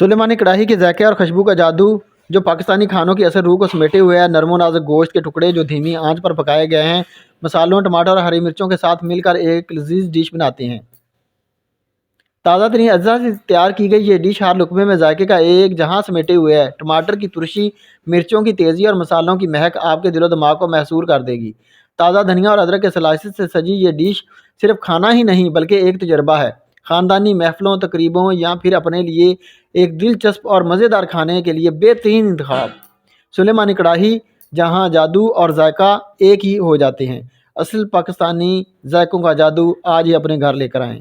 सुलेमानी कढ़ाई के जायके और खुशबू का जादू जो पाकिस्तानी खानों की असल रूह को समेटे हुए है। नरमो नाजुक गोश्त के टुकड़े जो धीमी आंच पर पकाए गए हैं, मसालों, टमाटर और हरी मिर्चों के साथ मिलकर एक लजीज डिश बनाते हैं। ताज़ा तरीन अज्जा से तैयार की गई ये डिश हर लुकमे में जायके का एक जहां समेटे हुए है। टमाटर की तुरशी, मिर्चों की तेज़ी और मसालों की महक आपके दिलो दिमाग को महसूर कर देगी। ताज़ा धनिया और अदरक के स्लाइसेस से सजी ये डिश सिर्फ खाना ही नहीं बल्कि एक तजर्बा है। ख़ानदानी महफ़िलों, तकरीबों या फिर अपने लिए एक दिलचस्प और मज़ेदार खाने के लिए बेहतरीन इंतखाब। सुलेमानी कढ़ाई, जहाँ जादू और जायका एक ही हो जाते हैं। असल पाकिस्तानी जायकों का जादू आज ही अपने घर लेकर आएँ।